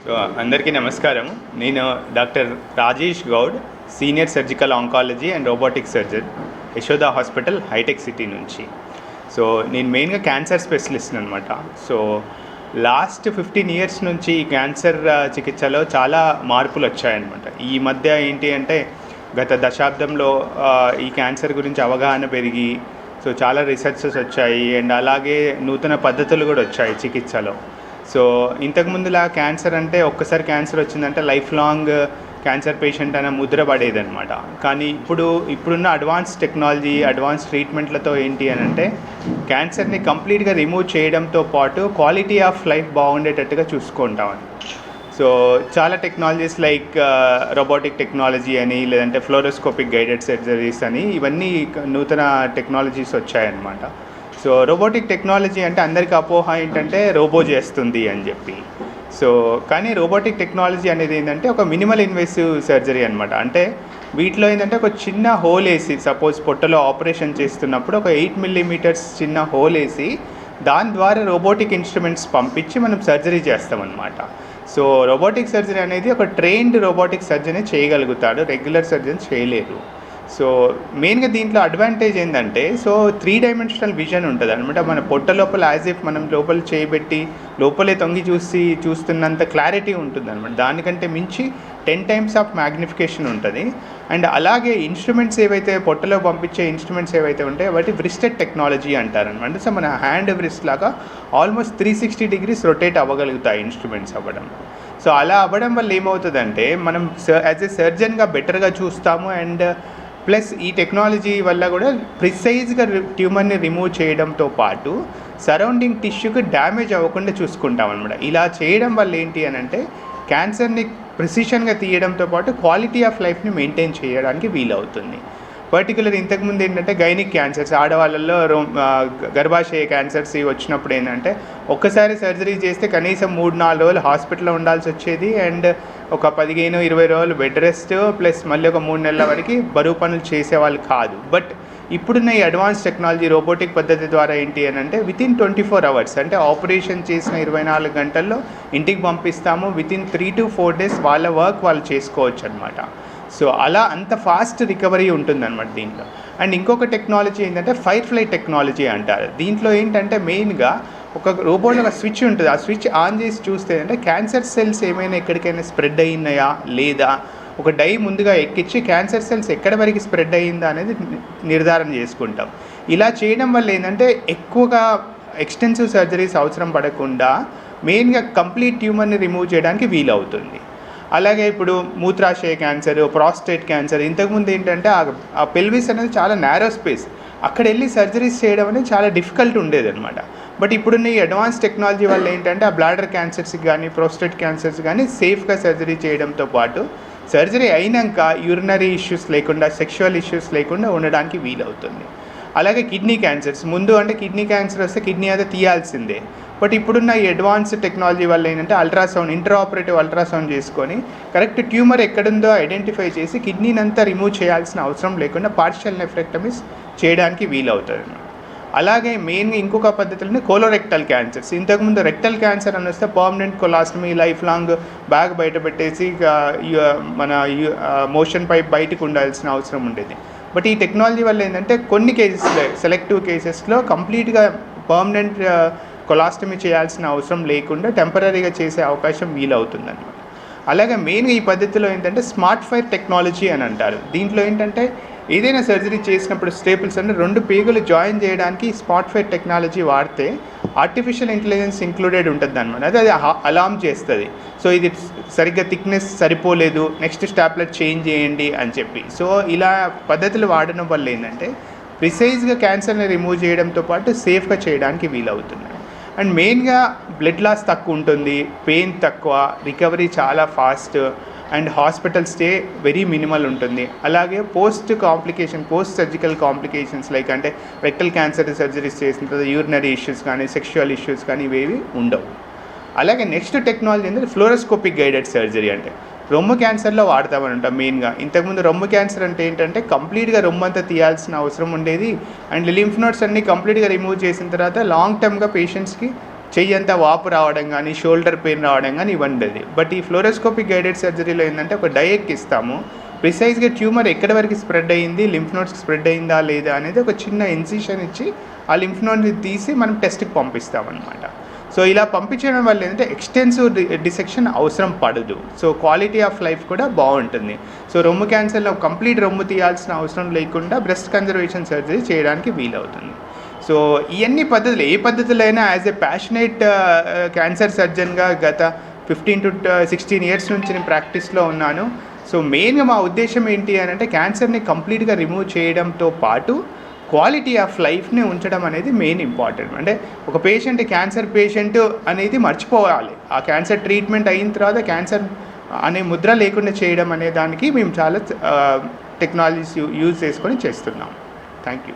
So అందరికీ నమస్కారం. నేను doctor Rajesh Goud, senior surgical oncology and robotic surgeon, Yashoda hospital, Hitech City నుంచి. సో నేను మెయిన్గా క్యాన్సర్ స్పెషలిస్ట్ అనమాట. సో లాస్ట్ 15 ఇయర్స్ నుంచి ఈ క్యాన్సర్ చికిత్సలో చాలా మార్పులు వచ్చాయన్నమాట. ఈ మధ్య ఏంటి అంటే గత దశాబ్దంలో ఈ క్యాన్సర్ గురించి అవగాహన పెరిగి సో చాలా రీసెర్చెస్ వచ్చాయి అండ్ అలాగే నూతన పద్ధతులు కూడా వచ్చాయి చికిత్సలో. సో ఇంతకుముందులా క్యాన్సర్ అంటే ఒక్కసారి క్యాన్సర్ వచ్చిందంటే లైఫ్ లాంగ్ క్యాన్సర్ పేషెంట్ అనే ముద్ర పడేదనమాట. కానీ ఇప్పుడున్న అడ్వాన్స్ టెక్నాలజీ, అడ్వాన్స్ ట్రీట్మెంట్లతో ఏంటి అని అంటే క్యాన్సర్ని కంప్లీట్గా రిమూవ్ చేయడంతో పాటు క్వాలిటీ ఆఫ్ లైఫ్ బాగుండేటట్టుగా చూసుకుంటామని. సో చాలా టెక్నాలజీస్ లైక్ రోబోటిక్ టెక్నాలజీ అని, లేదంటే ఫ్లోరోస్కోపిక్ గైడెడ్ సర్జరీస్ అని, ఇవన్నీ నూతన టెక్నాలజీస్ వచ్చాయన్నమాట. సో రోబోటిక్ టెక్నాలజీ అంటే అందరికీ అపోహ ఏంటంటే రోబో చేస్తుంది అని చెప్పి. సో కానీ రోబోటిక్ టెక్నాలజీ అనేది ఏంటంటే ఒక మినిమల్ ఇన్వేసివ్ సర్జరీ అనమాట. అంటే వీటిలో ఏంటంటే ఒక చిన్న హోల్ వేసి, సపోజ్ పొట్టలో ఆపరేషన్ చేస్తున్నప్పుడు ఒక 8 మిల్లీమీటర్స్ చిన్న హోల్ వేసి దాని ద్వారా రోబోటిక్ ఇన్స్ట్రుమెంట్స్ పంపించి మనం సర్జరీ చేస్తామన్నమాట. సో రోబోటిక్ సర్జరీ అనేది ఒక ట్రైన్డ్ రోబోటిక్ సర్జరీ చేయగలుగుతాడు, రెగ్యులర్ సర్జన్ చేయలేరు. సో మెయిన్గా దీంట్లో అడ్వాంటేజ్ ఏంటంటే, సో 3 డైమెన్షనల్ విజన్ ఉంటుంది అనమాట. మన పొట్ట లోపల యాజ్ ఇఫ్ మనం లోపల చేయబెట్టి లోపలే తొంగి చూస్తున్నంత క్లారిటీ ఉంటుంది అనమాట. దానికంటే మించి 10 టైమ్స్ ఆఫ్ మ్యాగ్నిఫికేషన్ ఉంటుంది. అండ్ అలాగే ఇన్స్ట్రుమెంట్స్ ఏవైతే పొట్టలో పంపించే ఇన్స్ట్రుమెంట్స్ ఏవైతే ఉంటాయో వాటి వ్రిస్టెడ్ టెక్నాలజీ అంటారనమాట. సో మన హ్యాండ్ వ్రిస్ట్ లాగా ఆల్మోస్ట్ 360 డిగ్రీస్ రొటేట్ అవ్వగలుగుతాయి ఇన్స్ట్రుమెంట్స్ అవ్వడం. సో అలా అవ్వడం వల్ల ఏమవుతుందంటే మనం యాజ్ ఎ సర్జన్గా బెటర్గా చూస్తాము. అండ్ ప్లస్ ఈ టెక్నాలజీ వల్ల కూడా ప్రిసైజ్గా ట్యూమర్ని రిమూవ్ చేయడంతో పాటు సరౌండింగ్ టిష్యూకి డ్యామేజ్ అవ్వకుండా చూసుకుంటాం అనమాట. ఇలా చేయడం వల్ల ఏంటి అని అంటే క్యాన్సర్ని ప్రిసిషన్గా తీయడంతో పాటు క్వాలిటీ ఆఫ్ లైఫ్ని మెయింటైన్ చేయడానికి వీలవుతుంది. పర్టికులర్ ఇంతకుముందు ఏంటంటే గైనిక్ క్యాన్సర్స్, ఆడవాళ్ళల్లో గర్భాశయ క్యాన్సర్స్ వచ్చినప్పుడు ఏంటంటే ఒక్కసారి సర్జరీ చేస్తే కనీసం 3-4 రోజులు హాస్పిటల్లో ఉండాల్సి వచ్చేది. అండ్ ఒక 15-20 రోజులు బెడ్ రెస్ట్ ప్లస్ మళ్ళీ ఒక 3 నెలల వరకు బరువు పనులు చేసేవాళ్ళు కాదు. బట్ ఇప్పుడున్న ఈ అడ్వాన్స్ టెక్నాలజీ రోబోటిక్ పద్ధతి ద్వారా ఏంటి అని అంటే వితిన్ 24 అవర్స్, అంటే ఆపరేషన్ చేసిన 24 గంటల్లో ఇంటికి పంపిస్తాము. వితిన్ 3 to 4 days వాళ్ళ వర్క్ వాళ్ళు చేసుకోవచ్చు అనమాట. సో అలా అంత ఫాస్ట్ రికవరీ ఉంటుందన్నమాట దీంట్లో. అండ్ ఇంకొక టెక్నాలజీ ఏంటంటే ఫైర్ఫ్లై టెక్నాలజీ అంటారు. దీంట్లో ఏంటంటే మెయిన్గా ఒక రోబోట్లో ఒక స్విచ్ ఉంటుంది. ఆ స్విచ్ ఆన్ చేసి చూస్తే అంటే క్యాన్సర్ సెల్స్ ఏమైనా ఎక్కడికైనా స్ప్రెడ్ అయినాయా లేదా ఒక డై ముందుగా ఎక్కించి క్యాన్సర్ సెల్స్ ఎక్కడి వరకు స్ప్రెడ్ అయ్యిందా అనేది నిర్ధారణ చేసుకుంటాం. ఇలా చేయడం వల్ల ఏంటంటే ఎక్కువగా ఎక్స్టెన్సివ్ సర్జరీస్ అవసరం పడకుండా మెయిన్గా కంప్లీట్ ట్యూమర్ని రిమూవ్ చేయడానికి వీలవుతుంది. అలాగే ఇప్పుడు మూత్రాశయ క్యాన్సర్, ప్రాస్టేట్ క్యాన్సర్, ఇంతకుముందు ఏంటంటే ఆ పెల్విస్ అనేది చాలా నేరో స్పేస్, అక్కడ వెళ్ళి సర్జరీస్ చేయడం అనేది చాలా డిఫికల్ట్ ఉండేది అనమాట. బట్ ఇప్పుడున్న ఈ అడ్వాన్స్ టెక్నాలజీ వల్ల ఏంటంటే ఆ బ్లాడర్ క్యాన్సర్స్కి కానీ ప్రోస్టేట్ క్యాన్సర్స్ కానీ సేఫ్గా సర్జరీ చేయడంతో పాటు సర్జరీ అయినాక యూరినరీ ఇష్యూస్ లేకుండా, సెక్షువల్ ఇష్యూస్ లేకుండా ఉండడానికి వీలవుతుంది. అలాగే కిడ్నీ క్యాన్సర్స్, ముందు అంటే కిడ్నీ క్యాన్సర్ వస్తే కిడ్నీ అయితే తీయాల్సిందే. బట్ ఇప్పుడున్న ఈ అడ్వాన్స్ టెక్నాలజీ వల్ల ఏంటంటే అల్ట్రాసౌండ్, ఇంట్రాఆపరేటివ్ అల్ట్రాసౌండ్ చేసుకొని కరెక్ట్ ట్యూమర్ ఎక్కడుందో ఐడెంటిఫై చేసి కిడ్నీని అంతా రిమూవ్ చేయాల్సిన అవసరం లేకుండా పార్షియల్ నెఫ్రెక్టమీస్ చేయడానికి వీలవుతుంది. అలాగే మెయిన్గా ఇంకొక పద్ధతులని కోలోరెక్టల్ క్యాన్సర్స్. ఇంతకుముందు రెక్టల్ క్యాన్సర్ అని వస్తే permanent colostomy, life long bag బయట పెట్టేసి మన మోషన్ పైప్ బయటకు ఉండాల్సిన అవసరం ఉండేది. బట్ ఈ టెక్నాలజీ వల్ల ఏంటంటే కొన్ని కేసెస్లో, సెలెక్టివ్ కేసెస్లో కంప్లీట్గా పర్మనెంట్ కొలాస్టమీ చేయాల్సిన అవసరం లేకుండా టెంపరీగా చేసే అవకాశం వీలవుతుందన్నమాట. అలాగే మెయిన్గా ఈ పద్ధతిలో ఏంటంటే స్మార్ట్ ఫైర్ టెక్నాలజీ అని అంటారు. దీంట్లో ఏంటంటే ఏదైనా సర్జరీ చేసినప్పుడు స్టేపుల్స్ అంటే 2 పేగులు జాయిన్ చేయడానికి స్మార్ట్ ఫైర్ టెక్నాలజీ వాడితే ఆర్టిఫిషియల్ ఇంటెలిజెన్స్ ఇంక్లూడెడ్ ఉంటుంది అనమాట. అది అలార్మ్ చేస్తుంది. సో ఇది సరిగ్గా థిక్నెస్ సరిపోలేదు, నెక్స్ట్ స్టాప్లెట్ చేంజ్ చేయండి అని చెప్పి. సో ఇలా పద్ధతులు వాడడం వల్ల ఏంటంటే ప్రిసైజ్గా క్యాన్సర్ని రిమూవ్ చేయడంతో పాటు సేఫ్గా చేయడానికి వీలవుతుంది. అండ్ మెయిన్గా బ్లడ్ లాస్ తక్కువ ఉంటుంది, పెయిన్ తక్కువ, రికవరీ చాలా fast, and hospital stay very minimal ఉంటుంది. అలాగే పోస్ట్ సర్జికల్ కాంప్లికేషన్స్ లైక్ అంటే రెక్టల్ క్యాన్సర్ సర్జరీస్ చేసిన తర్వాత యూరినరీ ఇష్యూస్ కానీ సెక్షువల్ ఇష్యూస్ కానీ ఇవేవి ఉండవు. అలాగే నెక్స్ట్ టెక్నాలజీ ఏంటంటే ఫ్లోరోస్కోపిక్ గైడెడ్ సర్జరీ. అంటే రొమ్ము క్యాన్సర్లో వాడతామని ఉంటాం మెయిన్గా. ఇంతకుముందు రొమ్ము క్యాన్సర్ అంటే ఏంటంటే కంప్లీట్గా రొమ్ము అంతా తీయాల్సిన అవసరం ఉండేది. అండ్ లింఫ్ నోడ్స్ అన్నీ కంప్లీట్గా రిమూవ్ చేసిన తర్వాత లాంగ్ టర్మ్గా పేషెంట్స్కి చెయ్యి అంతా వాపు రావడం కానీ షోల్డర్ పెయిన్ రావడం కానీ ఇవన్నీ ఉండేది. బట్ ఈ ఫ్లోరోస్కోపిక్ గైడెడ్ సర్జరీలో ఏంటంటే ఒక డై ఎక్కిస్తాము, ప్రిసైజ్గా ట్యూమర్ ఎక్కడి వరకు స్ప్రెడ్ అయ్యింది, లింఫ్ నోడ్స్కి స్ప్రెడ్ అయిందా లేదా అనేది ఒక చిన్న ఇన్సిషన్ ఇచ్చి ఆ లింఫ్ నోడ్ని తీసి మనం టెస్ట్కి పంపిస్తామన్నమాట. సో ఇలా పంపించడం వల్ల ఏంటంటే ఎక్స్టెన్సివ్ డిసెక్షన్ అవసరం పడదు. సో క్వాలిటీ ఆఫ్ లైఫ్ కూడా బాగుంటుంది. సో రొమ్ము క్యాన్సర్లో కంప్లీట్ రొమ్ము తీయాల్సిన అవసరం లేకుండా బ్రెస్ట్ కన్జర్వేషన్ సర్జరీ చేయడానికి వీలవుతుంది. సో ఇవన్నీ పద్ధతులు, ఏ పద్ధతులైనా యాజ్ ఏ ప్యాషనేట్ క్యాన్సర్ సర్జన్గా గత 15 to 16 years నుంచి నేను ప్రాక్టీస్లో ఉన్నాను. సో మెయిన్గా మా ఉద్దేశం ఏంటి అని అంటే క్యాన్సర్ని కంప్లీట్గా రిమూవ్ చేయడంతో పాటు క్వాలిటీ ఆఫ్ లైఫ్ని ఉంచడం అనేది మెయిన్ ఇంపార్టెంట్. అంటే ఒక పేషెంట్ క్యాన్సర్ పేషెంట్ అనేది మర్చిపోవాలి. ఆ క్యాన్సర్ ట్రీట్మెంట్ అయిన తర్వాత క్యాన్సర్ అనే ముద్ర లేకుండా చేయడం అనే దానికి మేము చాలా టెక్నాలజీస్ యూజ్ చేసుకొని చేస్తున్నాం. Thank you.